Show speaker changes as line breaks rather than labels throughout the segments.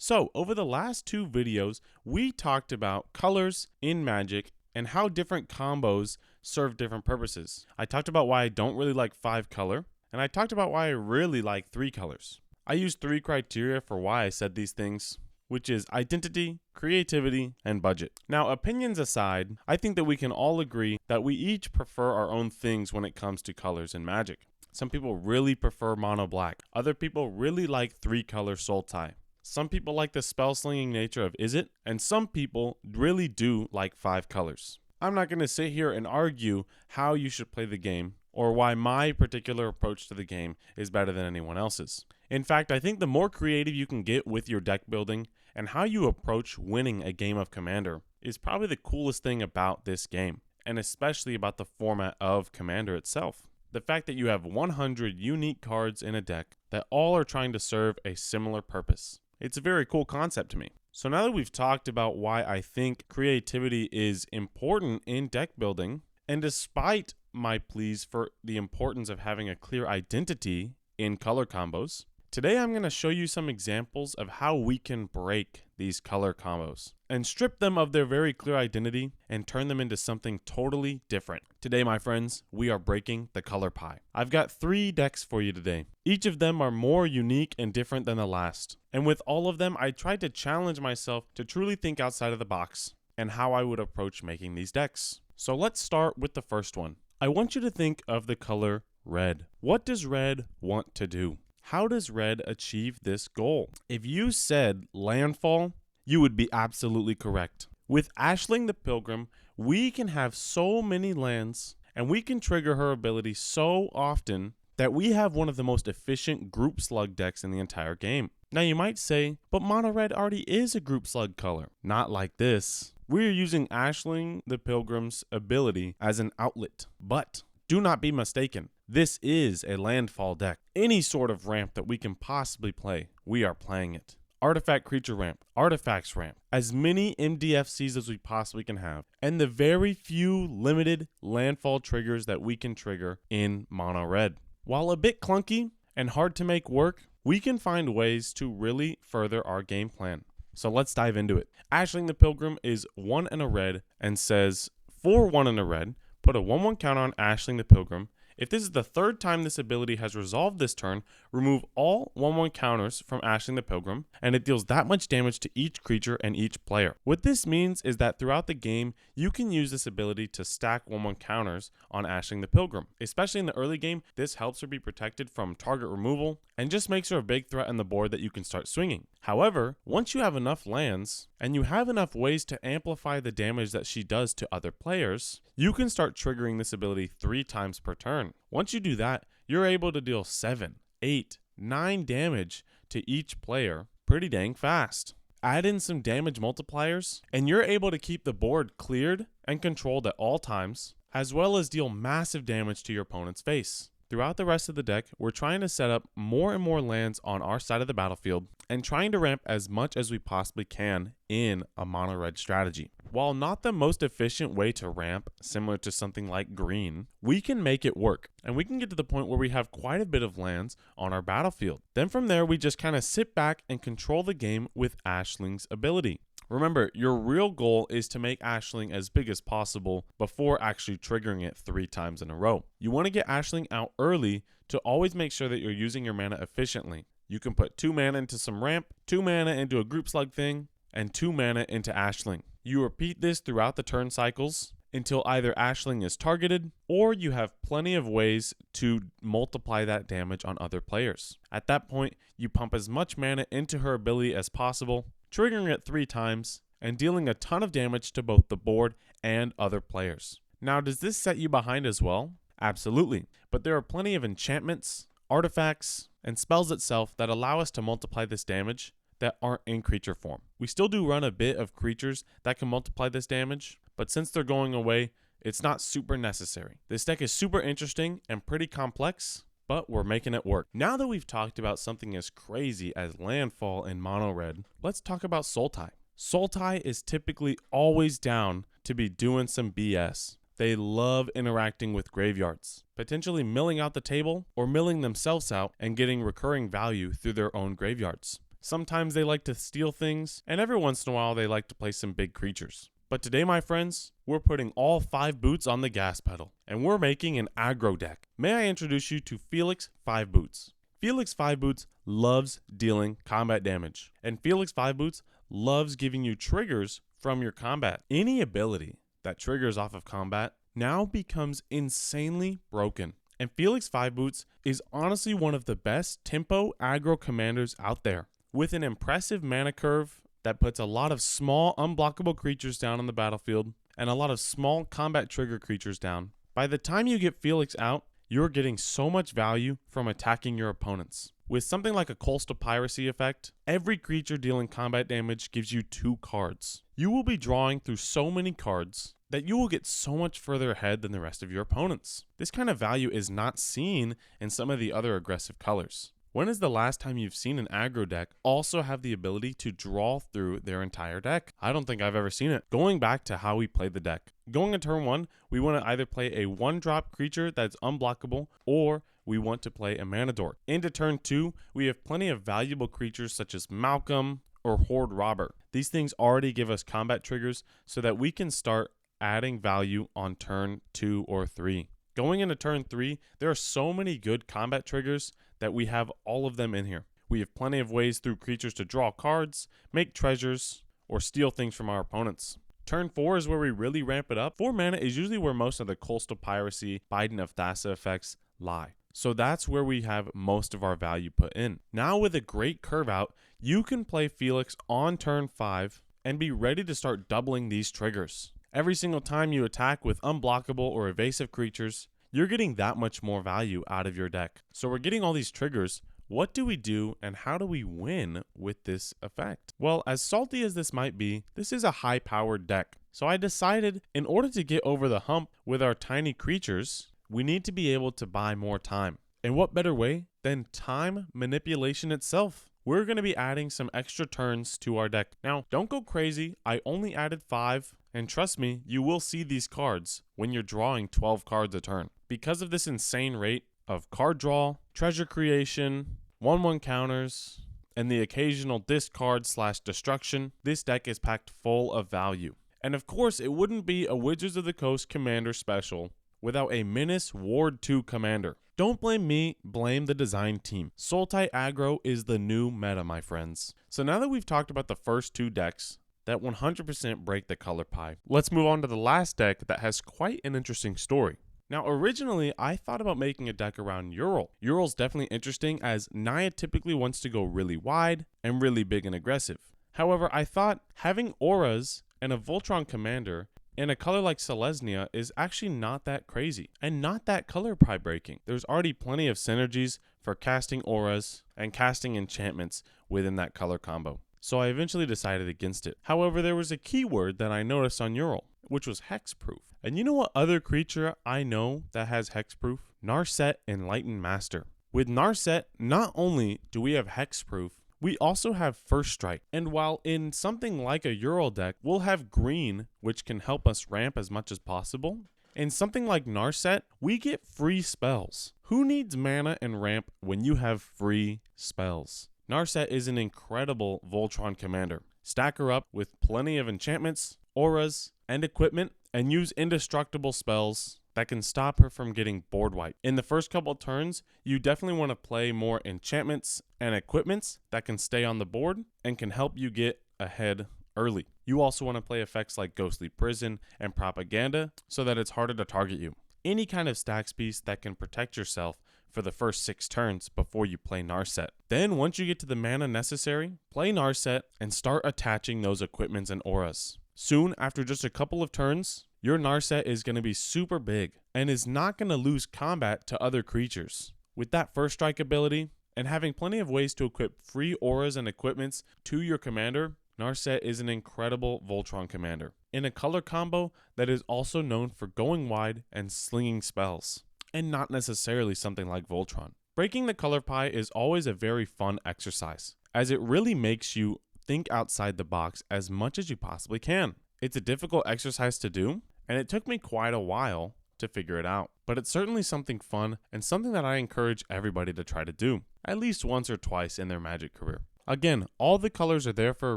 So, over the last two videos, we talked about colors in Magic and how different combos serve different purposes. I talked about why I don't really like 5 color, and I talked about why I really like 3 colors. I used 3 criteria for why I said these things, which is identity, creativity, and budget. Now, opinions aside, I think that we can all agree that we each prefer our own things when it comes to colors in Magic. Some people really prefer mono black. Other people really like 3-color Sultai. Some people like the spell slinging nature of Izzet, and some people really do like 5 colors. I'm not going to sit here and argue how you should play the game or why my particular approach to the game is better than anyone else's. In fact, I think the more creative you can get with your deck building and how you approach winning a game of Commander is probably the coolest thing about this game, and especially about the format of Commander itself. The fact that you have 100 unique cards in a deck that all are trying to serve a similar purpose. It's a very cool concept to me. So now that we've talked about why I think creativity is important in deck building, and despite my pleas for the importance of having a clear identity in color combos, today I'm going to show you some examples of how we can break these color combos and strip them of their very clear identity and turn them into something totally different. Today, my friends, we are breaking the color pie. I've got 3 decks for you today. Each of them are more unique and different than the last. And with all of them, I tried to challenge myself to truly think outside of the box and how I would approach making these decks. So let's start with the first one. I want you to think of the color red. What does red want to do? How does red achieve this goal? If you said landfall, you would be absolutely correct. With Ashling the Pilgrim, we can have so many lands, and we can trigger her ability so often that we have one of the most efficient group slug decks in the entire game. Now you might say, but mono red already is a group slug color. Not like this. We're using Ashling the Pilgrim's ability as an outlet, but do not be mistaken. This is a landfall deck. Any sort of ramp that we can possibly play, we are playing it. Artifact creature ramp, artifacts ramp, as many MDFCs as we possibly can have, and the very few limited landfall triggers that we can trigger in mono red. While a bit clunky and hard to make work, we can find ways to really further our game plan. So let's dive into it. Ashling the Pilgrim is 1 and a red and says, for 1 and a red, put a 1/1 counter on Ashling the Pilgrim. If this is the 3rd time this ability has resolved this turn, remove all 1/1 counters from Ashling the Pilgrim, and it deals that much damage to each creature and each player. What this means is that throughout the game, you can use this ability to stack 1/1 counters on Ashling the Pilgrim. Especially in the early game, this helps her be protected from target removal, and just makes her a big threat on the board that you can start swinging. However, once you have enough lands, and you have enough ways to amplify the damage that she does to other players, you can start triggering this ability 3 times per turn. Once you do that, you're able to deal 7, 8, 9 damage to each player pretty dang fast. Add in some damage multipliers, and you're able to keep the board cleared and controlled at all times, as well as deal massive damage to your opponent's face. Throughout the rest of the deck, we're trying to set up more and more lands on our side of the battlefield and trying to ramp as much as we possibly can in a mono red strategy. While not the most efficient way to ramp, similar to something like green, we can make it work, and we can get to the point where we have quite a bit of lands on our battlefield. Then from there, we just kind of sit back and control the game with Ashling's ability. Remember, your real goal is to make Ashling as big as possible before actually triggering it 3 times in a row. You want to get Ashling out early to always make sure that you're using your mana efficiently. You can put 2 mana into some ramp, 2 mana into a group slug thing, and 2 mana into Ashling. You repeat this throughout the turn cycles until either Ashling is targeted or you have plenty of ways to multiply that damage on other players. At that point, you pump as much mana into her ability as possible, triggering it 3 times and dealing a ton of damage to both the board and other players. Now, does this set you behind as well? Absolutely, but there are plenty of enchantments, artifacts, and spells itself that allow us to multiply this damage that aren't in creature form. We still do run a bit of creatures that can multiply this damage, but since they're going away, it's not super necessary. This deck is super interesting and pretty complex, but we're making it work. Now that we've talked about something as crazy as landfall in mono red, let's talk about Sultai. Sultai is typically always down to be doing some BS. They love interacting with graveyards, potentially milling out the table or milling themselves out and getting recurring value through their own graveyards. Sometimes they like to steal things, and every once in a while they like to play some big creatures. But today, my friends, we're putting all 5 boots on the gas pedal, and we're making an aggro deck. May I introduce you to Felix 5 Boots. Felix 5 Boots loves dealing combat damage, and Felix 5 Boots loves giving you triggers from your combat. Any ability that triggers off of combat now becomes insanely broken. And Felix 5 Boots is honestly one of the best tempo aggro commanders out there, with an impressive mana curve that puts a lot of small unblockable creatures down on the battlefield and a lot of small combat trigger creatures down. By the time you get Felix out, you're getting so much value from attacking your opponents. With something like a coastal piracy effect, every creature dealing combat damage gives you 2 cards. You will be drawing through so many cards that you will get so much further ahead than the rest of your opponents. This kind of value is not seen in some of the other aggressive colors. When is the last time you've seen an aggro deck also have the ability to draw through their entire deck? I don't think I've ever seen it. Going back to how we played the deck. Going into turn 1, we want to either play a 1-drop creature that's unblockable, or we want to play a mana dork. Into turn 2, we have plenty of valuable creatures such as Malcolm or Horde Robber. These things already give us combat triggers so that we can start adding value on turn 2 or 3. Going into turn 3, there are so many good combat triggers that we have all of them in here. We have plenty of ways through creatures to draw cards, make treasures, or steal things from our opponents. Turn 4 is where we really ramp it up. 4 mana is usually where most of the coastal piracy, Biden of Thassa effects lie. So that's where we have most of our value put in. Now with a great curve out, you can play Felix on turn 5 and be ready to start doubling these triggers. Every single time you attack with unblockable or evasive creatures, you're getting that much more value out of your deck. So we're getting all these triggers. What do we do and how do we win with this effect? Well, as salty as this might be, this is a high-powered deck. So I decided in order to get over the hump with our tiny creatures, we need to be able to buy more time. And what better way than time manipulation itself? We're going to be adding some extra turns to our deck. Now, don't go crazy. I only added 5. And trust me, you will see these cards when you're drawing 12 cards a turn. Because of this insane rate of card draw, treasure creation, 1/1 counters, and the occasional discard/destruction, this deck is packed full of value. And of course, it wouldn't be a Wizards of the Coast Commander special without a Menace Ward 2 Commander. Don't blame me, blame the design team. Sultai aggro is the new meta, my friends. So now that we've talked about the first 2 decks that 100% break the color pie, let's move on to the last deck that has quite an interesting story. Now, originally, I thought about making a deck around Ural. Ural's definitely interesting as Naya typically wants to go really wide and really big and aggressive. However, I thought having auras and a Voltron commander in a color like Selesnya is actually not that crazy and not that color pie breaking. There's already plenty of synergies for casting auras and casting enchantments within that color combo. So I eventually decided against it. However, there was a keyword that I noticed on Ural, which was hexproof. And you know what other creature I know that has hexproof? Narset Enlightened Master. With Narset, not only do we have hexproof, we also have First Strike. And while in something like a Ural deck, we'll have green, which can help us ramp as much as possible. In something like Narset, we get free spells. Who needs mana and ramp when you have free spells? Narset is an incredible Voltron commander. Stack her up with plenty of enchantments, auras, and equipment, and use indestructible spells that can stop her from getting board wiped. In the first couple of turns, you definitely want to play more enchantments and equipments that can stay on the board and can help you get ahead early. You also want to play effects like Ghostly Prison and Propaganda so that it's harder to target you. Any kind of stacks piece that can protect yourself for the first 6 turns before you play Narset. Then once you get to the mana necessary, play Narset and start attaching those equipments and auras. Soon, after just a couple of turns, your Narset is going to be super big and is not going to lose combat to other creatures. With that First Strike ability and having plenty of ways to equip free auras and equipments to your commander, Narset is an incredible Voltron commander in a color combo that is also known for going wide and slinging spells, and not necessarily something like Voltron. Breaking the color pie is always a very fun exercise, as it really makes you think outside the box as much as you possibly can. It's a difficult exercise to do, and it took me quite a while to figure it out. But it's certainly something fun and something that I encourage everybody to try to do, at least once or twice in their Magic career. Again, all the colors are there for a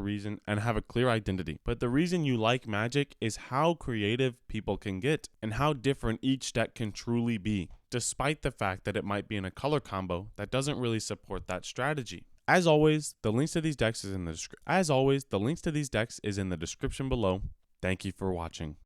reason and have a clear identity, but the reason you like Magic is how creative people can get and how different each deck can truly be, despite the fact that it might be in a color combo that doesn't really support that strategy. As always, the links to these decks is in the description below. Thank you for watching.